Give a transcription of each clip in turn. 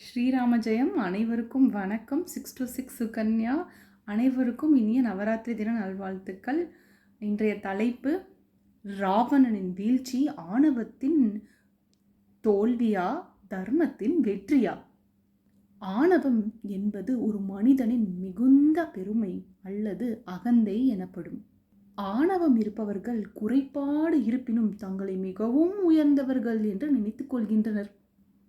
ஸ்ரீராம ஜெயம். அனைவருக்கும் வணக்கம். 6 to 6 சுகன்யா. அனைவருக்கும் இனிய நவராத்திரி தின நல்வாழ்த்துக்கள். இன்றைய தலைப்பு ராவணனின் வீழ்ச்சி ஆணவத்தின் தோல்வியா தர்மத்தின் வெற்றியா? ஆணவம் என்பது ஒரு மனிதனின் மிகுந்த பெருமை அல்லது அகந்தை எனப்படும். ஆணவம் இருப்பவர்கள் குறைபாடு இருப்பினும் தங்களை மிகவும் உயர்ந்தவர்கள் என்று நினைத்துக் கொள்கின்றனர்.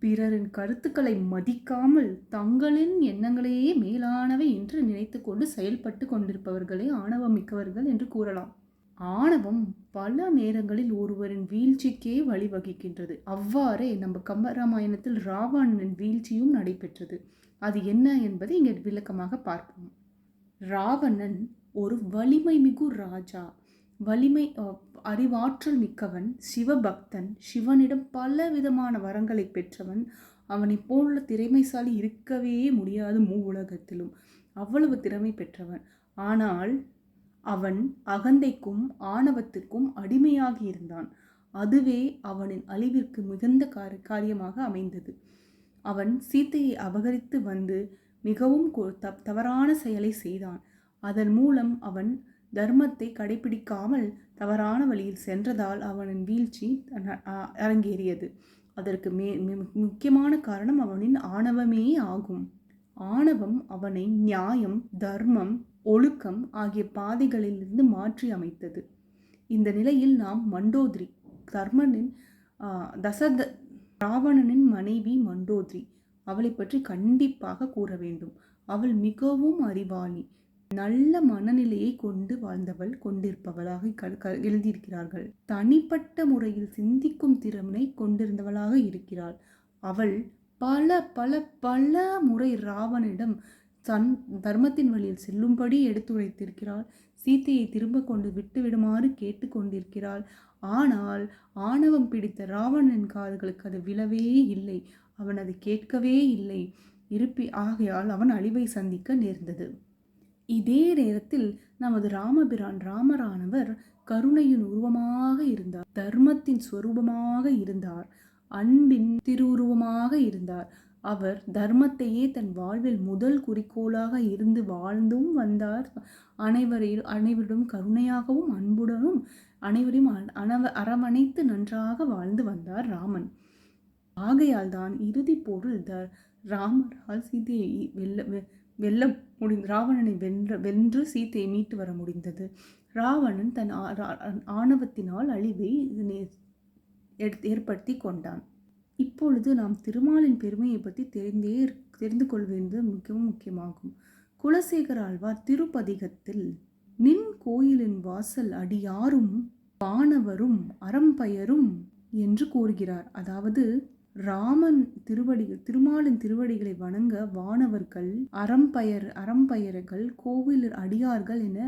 பிறரின் கருத்துக்களை மதிக்காமல் தங்களின் எண்ணங்களையே மேலானவை என்று நினைத்து கொண்டு செயல்பட்டு கொண்டிருப்பவர்களே ஆணவம் மிக்கவர்கள் என்று கூறலாம். ஆணவம் பல நேரங்களில் ஒருவரின் வீழ்ச்சிக்கே வழிவகுக்கின்றது. அவ்வாறே நம்ம கம்பராமாயணத்தில் ராவணனின் வீழ்ச்சியும் நடைபெற்றது. அது என்ன என்பதை இங்கே விளக்கமாக பார்ப்போம். ராவணன் ஒரு வலிமை மிகு ராஜா, அறிவாற்றல் மிக்கவன், சிவபக்தன், சிவனிடம் பல விதமான வரங்களை பெற்றவன். அவனை போல திறமைசாலி இருக்கவே முடியாது உலகத்திலும். அவ்வளவு திறமை பெற்றவன். ஆனால் அவன் அகந்தைக்கும் ஆணவத்திற்கும் அடிமையாகி இருந்தான். அதுவே அவனின் அழிவிற்கு மிகுந்த காரியமாக அமைந்தது. அவன் சீத்தையை அபகரித்து வந்து மிகவும் தவறான செயலை செய்தான். அதன் மூலம் அவன் தர்மத்தை கடைபிடிக்காமல் தவறான வழியில் சென்றதால் அவனின் வீழ்ச்சி அரங்கேறியது. அதற்கு முக்கியமான காரணம் அவனின் ஆணவமே ஆகும். ஆணவம் அவனை நியாயம், தர்மம், ஒழுக்கம் ஆகிய பாதைகளிலிருந்து மாற்றி அமைத்தது. இந்த நிலையில் நாம் மண்டோதரி, ராவணனின் மனைவி மண்டோதரி, அவளை பற்றி கண்டிப்பாக கூற வேண்டும். அவள் மிகவும் அறிவாளி, நல்ல மனநிலையை கொண்டிருப்பவளாக எழுதியிருக்கிறார்கள். தனிப்பட்ட முறையில் சிந்திக்கும் திறனை கொண்டிருந்தவளாக இருக்கிறாள். அவள் பல பல பல முறை ராவணனிடம் தர்மத்தின் வழியில் செல்லும்படி எடுத்துரைத்திருக்கிறாள். சீத்தையை திரும்ப கொண்டு விட்டுவிடுமாறு கேட்டு கொண்டிருக்கிறாள். ஆனால் ஆணவம் பிடித்த ராவணனின் காதுகளுக்கு அது விழவே இல்லை. அவன் அதை கேட்கவே இல்லை. ஆகையால் அவன் அழிவை சந்திக்க நேர்ந்தது. இதே நேரத்தில் நமது ராமரானவர் கருணையின் உருவமாக இருந்தார், தர்மத்தின் ஸ்வரூபமாக இருந்தார், அன்பின் திருவுருவமாக இருந்தார். அவர் தர்மத்தையே தன் வாழ்வில் முதல் குறிக்கோளாக இருந்து வாழ்ந்தும் வந்தார். அனைவரிடம் கருணையாகவும் அன்புடனும் அனைவரையும் அரவணைத்து நன்றாக வாழ்ந்து வந்தார் ராமன். ஆகையால் தான் இறுதி போரில் ராமரால் சீதையை ராவணனை வென்று சீத்தையை மீட்டு வர முடிந்தது. ராவணன் தன் ஆணவத்தினால் அழிவை ஏற்படுத்தி கொண்டான். இப்பொழுது நாம் திருமாலின் பெருமையை பற்றி தெரிந்து கொள்வது மிகவும் முக்கியமாகும். குலசேகர ஆழ்வார் திருப்பதிகத்தில் நின் கோயிலின் வாசல் அடியாரும் வானவரும் அறம்பயரும் என்று கூறுகிறார். அதாவது திருமாலின் திருவடிகளை வணங்க வானவர்கள், அறம்பயர்கள், கோவில் அடியார்கள் என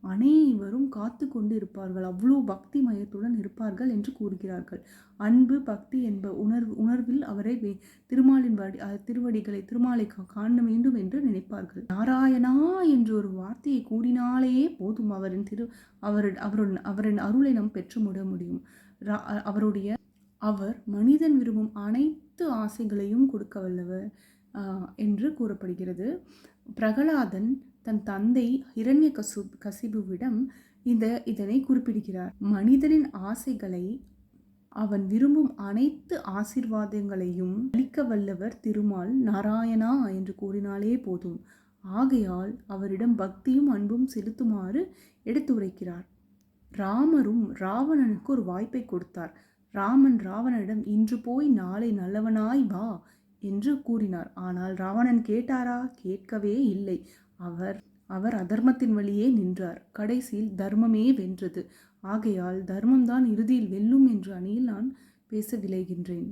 அனைவரும் காத்து கொண்டு இருப்பார்கள். அவ்வளோ பக்தி மயத்துடன் இருப்பார்கள் என்று கூறுகிறார்கள். அன்பு, பக்தி என்ப உணர்வில் அவரை திருமாலின் திருமாலை காண வேண்டும் என்று நினைப்பார்கள். நாராயணா என்று ஒரு வார்த்தையை கூறினாலேயே போதும், அவரின் அருளை நாம் பெற்று முடியும். அவர் மனிதன் விரும்பும் அனைத்து ஆசைகளையும் கொடுக்க வல்லவர் என்று கூறப்படுகிறது. பிரகலாதன் தன் தந்தை ஹிரண்யகசிபுவிடம் இதனை குறிப்பிடுகிறார். மனிதனின் ஆசைகளை, அவன் விரும்பும் அனைத்து ஆசீர்வாதங்களையும் அளிக்க வல்லவர் திருமால் நாராயணா என்று கூறினாலே போதும். ஆகையால் அவரிடம் பக்தியும் அன்பும் செலுத்துமாறு எடுத்துரைக்கிறார். ராமரும் ராவணனுக்கு ஒரு வாய்ப்பை கொடுத்தார். ராமன் ராவணனிடம் இன்று போய் நாளை நல்லவனாய் வா என்று கூறினார். ஆனால் ராவணன் கேட்டாரா? கேட்கவே இல்லை. அவர் அதர்மத்தின் வழியே நின்றார். கடைசியில் தர்மமே வென்றது. ஆகையால் தர்மம்தான் இறுதியில் வெல்லும் என்ற அணியில் நான் பேச விளைகின்றேன்.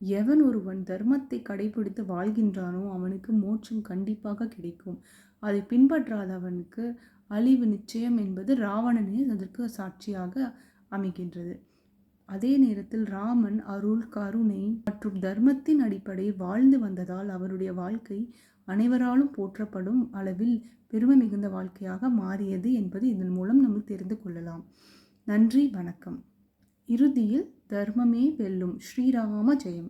எவன் ஒருவன் தர்மத்தை கடைபிடித்து வாழ்கின்றானோ அவனுக்கு மோட்சம் கண்டிப்பாக கிடைக்கும். அதை பின்பற்றாதவனுக்கு அழிவு நிச்சயம் என்பது ராவணனே அதற்கு சாட்சியாக அமைகின்றது. அதே நேரத்தில் ராமன் அருள், கருணை மற்றும் தர்மத்தின் அடிப்படையில் வாழ்ந்து வந்ததால் அவருடைய வாழ்க்கை அனைவராலும் போற்றப்படும் அளவில் பெருமை மிகுந்த வாழ்க்கையாக மாறியது என்பது இதன் மூலம் நம்ம தெரிந்து கொள்ளலாம். நன்றி, வணக்கம். இறுதியில் தர்மமே வெல்லும். ஸ்ரீராம ஜெயம்.